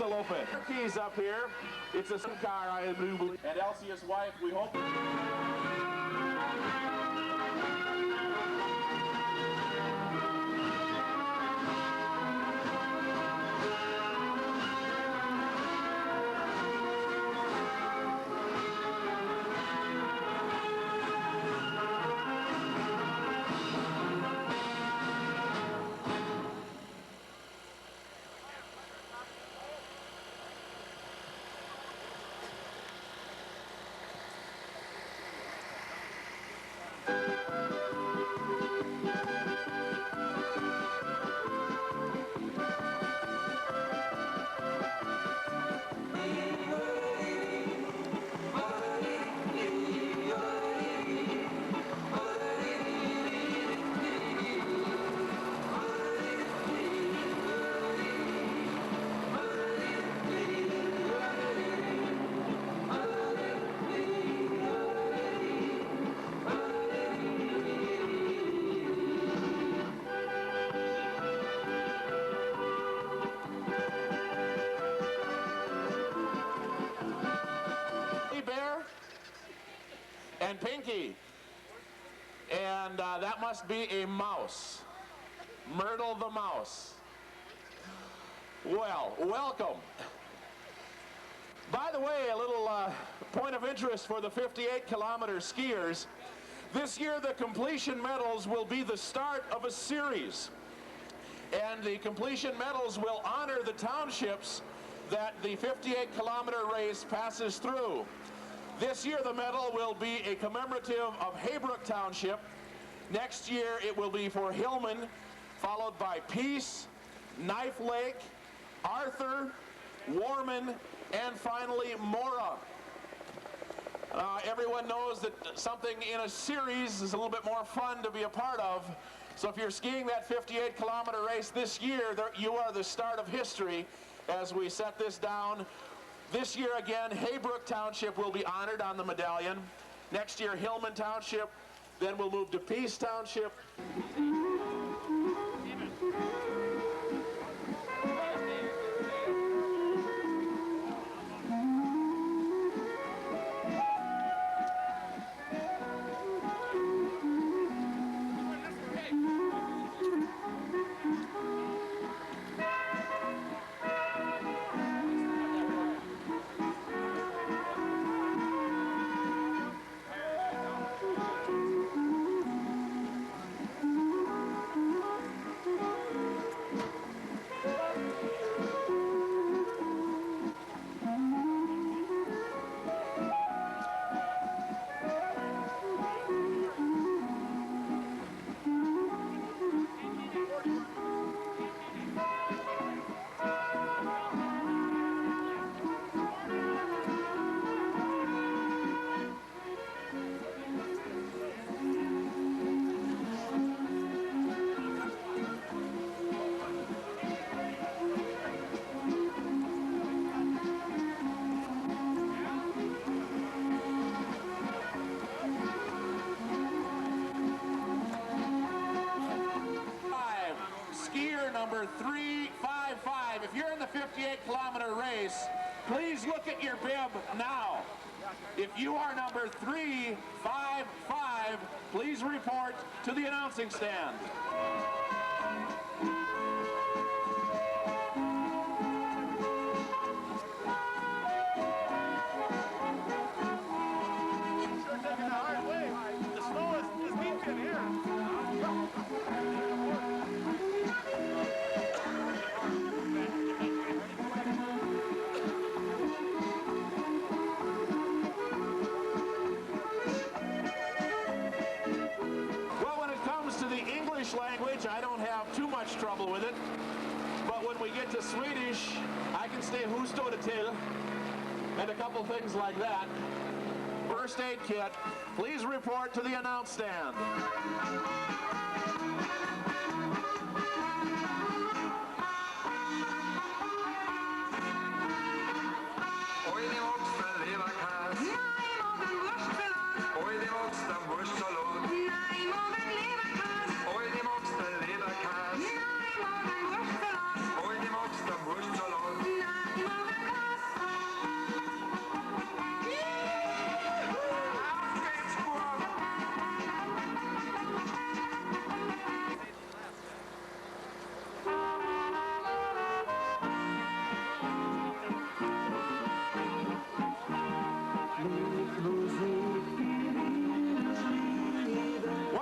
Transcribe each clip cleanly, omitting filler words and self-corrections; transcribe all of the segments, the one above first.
Vasaloppet. He's up here. It's a car, I do believe. And Elsie, his wife, we hope. And Pinky, and that must be a mouse, Myrtle the mouse. Well, welcome. By the way, a little point of interest for the 58-kilometer skiers. This year the completion medals will be the start of a series, and the completion medals will honor the townships that the 58-kilometer race passes through. This year the medal will be a commemorative of Haybrook Township. Next year it will be for Hillman, followed by Peace, Knife Lake, Arthur, Warman, and finally Mora. Everyone knows that something in a series is a little bit more fun to be a part of. So if you're skiing that 58-kilometer race this year, you are the start of history as we set this down. This year again, Haybrook Township will be honored on the medallion. Next year, Hillman Township. Then we'll move to Peace Township. Number 355. If you're in the 58-kilometer race, please look at your bib now. If you are number 355, please report to the announcing stand. Language, I don't have too much trouble with it, but when we get to Swedish, I can say hur står det till and a couple things like that. First aid kit, please report to the announce stand.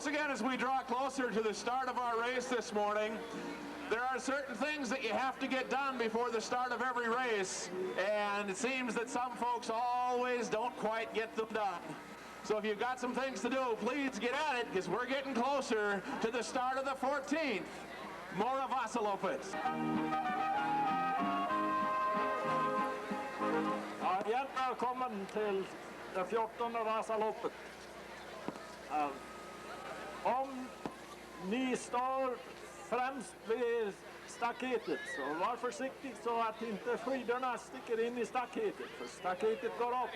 Once again, as we draw closer to the start of our race this morning, there are certain things that you have to get done before the start of every race, and it seems that some folks always don't quite get them done. So if you've got some things to do, please get at it, because we're getting closer to the start of the 14th. Mora Vasaloppet. Ja, hjärtligt välkommen till det 14:e Vasaloppet. Om ni står främst vid staketet, så var försiktig så att inte skidorna sticker in i staketet, för staketet går upp.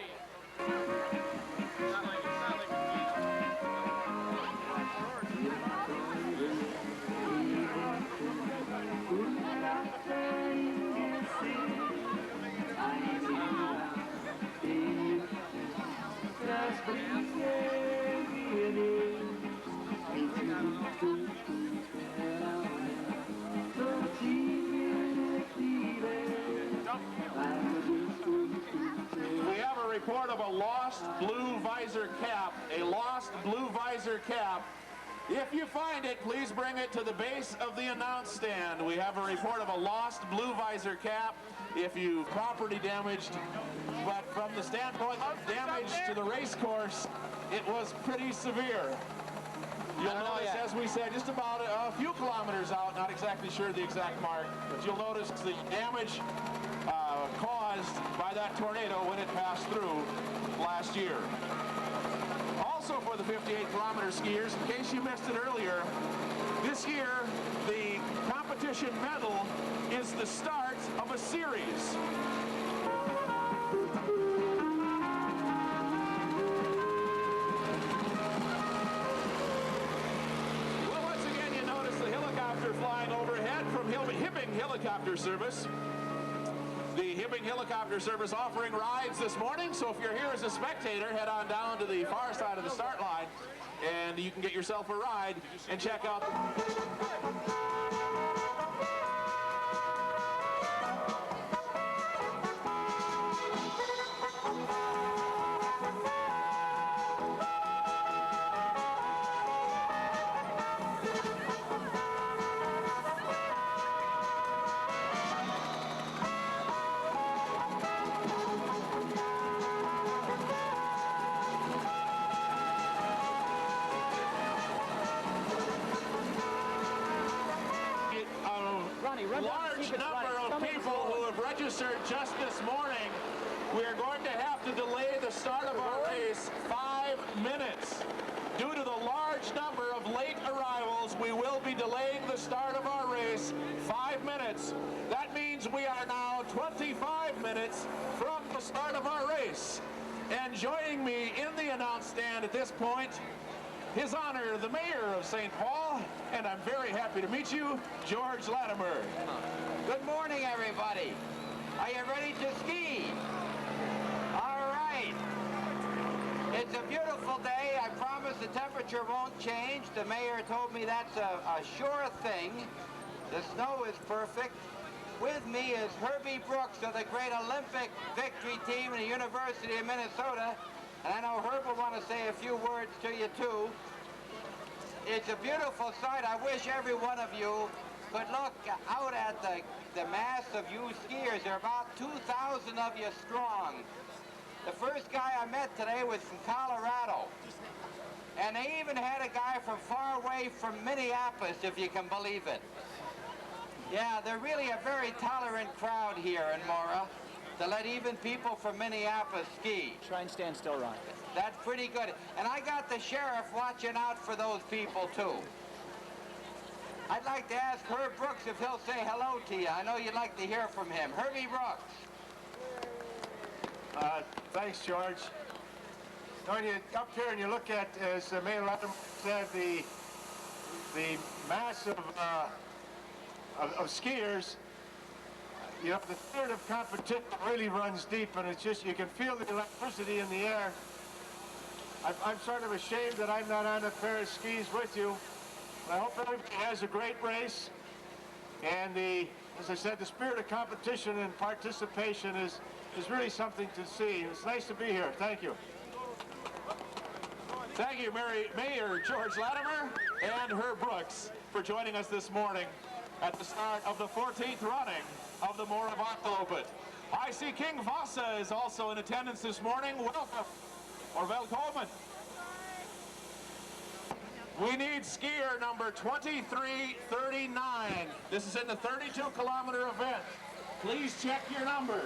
We have a report of a lost blue visor cap, a lost blue visor cap. If you find it, please bring it to the base of the announce stand. We have a report of a lost blue visor cap if you property damaged, but from the standpoint of damage to the race course, it was pretty severe. You'll notice, as we said, just about a few kilometers out, not exactly sure the exact mark, but you'll notice the damage caused by that tornado when it passed through last year. Also for the 58-kilometer skiers, in case you missed it earlier, this year the competition medal is the start of a series. Well, once again, you notice the helicopter flying overhead from Hibbing Helicopter Service. The Hibbing Helicopter Service offering rides this morning, so if you're here as a spectator, head on down to the far side of the start line and you can get yourself a ride and check out large number of people who have registered just this morning. We are going to have to delay the start of our race 5 minutes. Due to the large number of late arrivals, we will be delaying the start of our race 5 minutes. That means we are now 25 minutes from the start of our race. And joining me in the announce stand at this point, His Honor, the Mayor of St. Paul, and I'm very happy to meet you, George Latimer. Good morning, everybody. Are you ready to ski? All right. It's a beautiful day. I promise the temperature won't change. The mayor told me that's a sure thing. The snow is perfect. With me is Herbie Brooks of the great Olympic victory team in the University of Minnesota. And I know Herb will want to say a few words to you, too. It's a beautiful sight. I wish every one of you could look out at the mass of you skiers. There are about 2,000 of you strong. The first guy I met today was from Colorado. And they even had a guy from far away from Minneapolis, if you can believe it. Yeah, they're really a very tolerant crowd here in Mora to let even people from Minneapolis ski. Try and stand still, Ron. That's pretty good. And I got the sheriff watching out for those people, too. I'd like to ask Herb Brooks if he'll say hello to you. I know you'd like to hear from him. Herbie Brooks. Thanks, George. When you up here and you look at, as Mayor Latimer said, the mass of skiers, you know, the spirit of competition really runs deep, and it's just, you can feel the electricity in the air. I'm sort of ashamed that I'm not on a pair of skis with you. I hope everybody has a great race. And as I said, the spirit of competition and participation is really something to see. It's nice to be here. Thank you. Thank you, Mayor George Latimer and Herb Brooks, for joining us this morning at the start of the 14th running of the Mora Vasaloppet. I see King Vasa is also in attendance this morning. Welcome, or velkommen. We need skier number 2339. This is in the 32-kilometer event. Please check your number.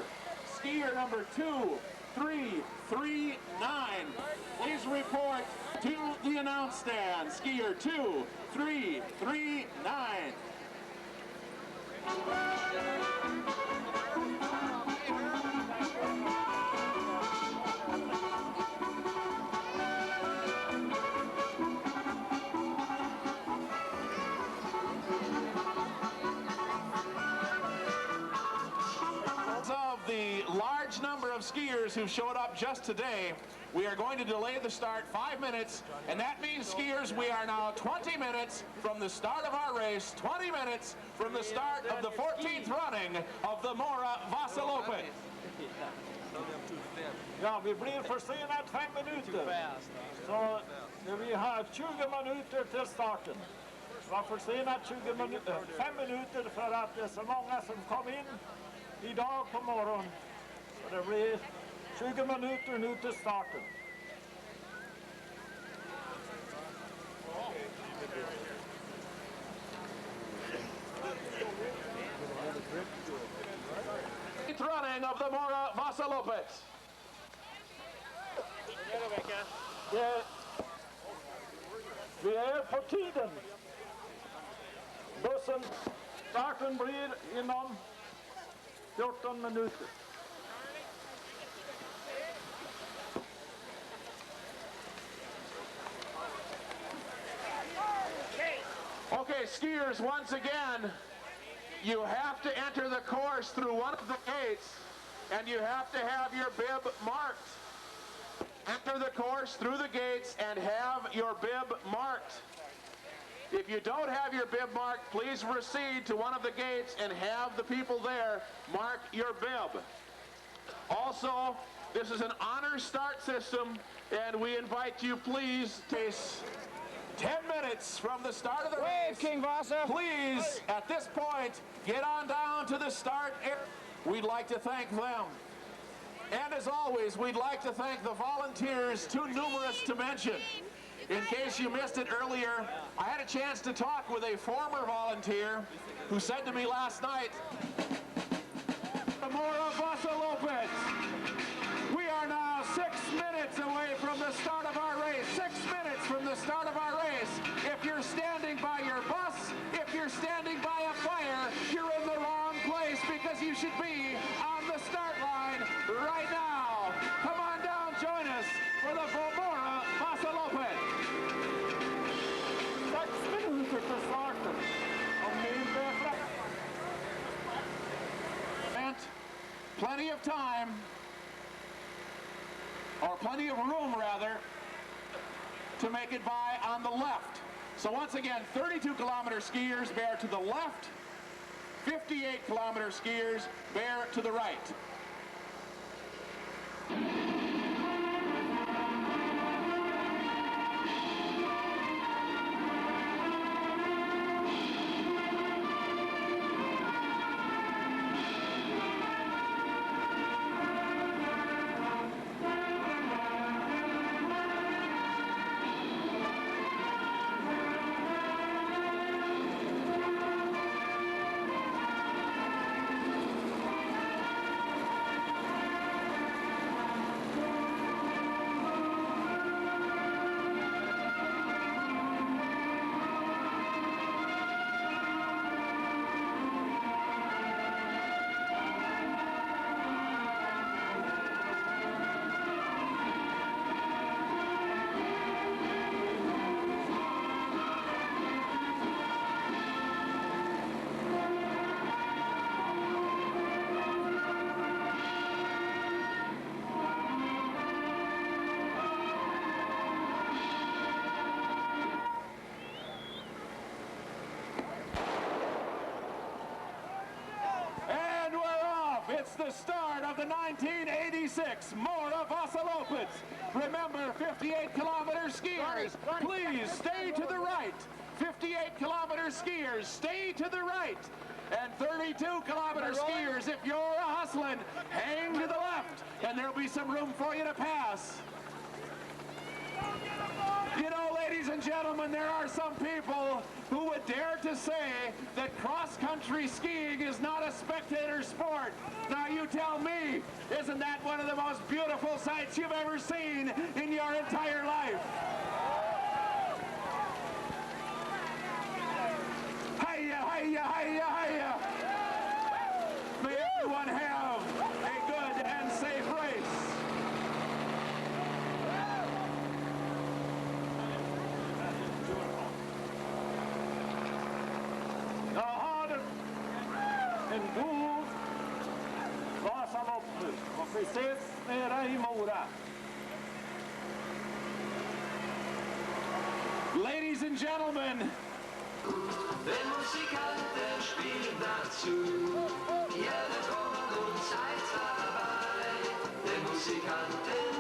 Skier number 2339. Please report to the announce stand. Skier 2339. Of the large number of skiers who showed up just today, we are going to delay the start 5 minutes, and that means, skiers, we are now 20 minutes from the start of our race, 20 minutes from the start of the 14th running of the Mora Vasaloppet. Ja, vi blir försenat 5 minuter. Så vi har 20 minuter till starten. Vi var försenat 5 minuter för att det är så många som kom in idag på morgonen. Så det blir 20 minuter nu till starten. Running of the Mora Vasaloppet. Vi är på tiden. Starten blir inom 14 minuter. Okay, skiers, once again, you have to enter the course through one of the gates, and you have to have your bib marked. Enter the course through the gates and have your bib marked. If you don't have your bib marked, please proceed to one of the gates and have the people there mark your bib. Also, this is an honor start system, and we invite you, please, to 10 minutes from the start of the race. King Vasa. Please, at this point, get on down to the start area. We'd like to thank them. And as always, we'd like to thank the volunteers, too numerous to mention. In case you missed it earlier, I had a chance to talk with a former volunteer who said to me last night, the Mora Vasaloppet. We are now 6 minutes away from the start of our race. 6 minutes from the start of our race. If you're standing by your bus, if you're standing by a fire, you're in the wrong place, because you should be on the start line right now. Come on down, join us for the Mora Vasaloppet. 6 minuter till starten. Om ni inte är framme. Plenty of time, or plenty of room rather, to make it by on the left. So once again, 32-kilometer skiers bear to the left, 58-kilometer skiers bear to the right. It's the start of the 1986 Mora Vasaloppet. Vasaloppet. Remember, 58-kilometer skiers, please stay to the right. 58-kilometer skiers, stay to the right. And 32-kilometer skiers, if you're a hustling, hang to the left, and there'll be some room for you to pass. You know, ladies and gentlemen, there are some people who would dare to say that cross-country skiing is not a spectator sport. Now you tell me, isn't that one of the most beautiful sights you've ever seen in your entire life? Hiya, hiya, hiya, hiya. May everyone have a good and safe race. Jag har en god Vasaloppet och vi ses nere i Mora. Ladies and gentlemen, Wenn Musikanten spielen dazu, jeder Ton und Zeit dabei. Der Musikanten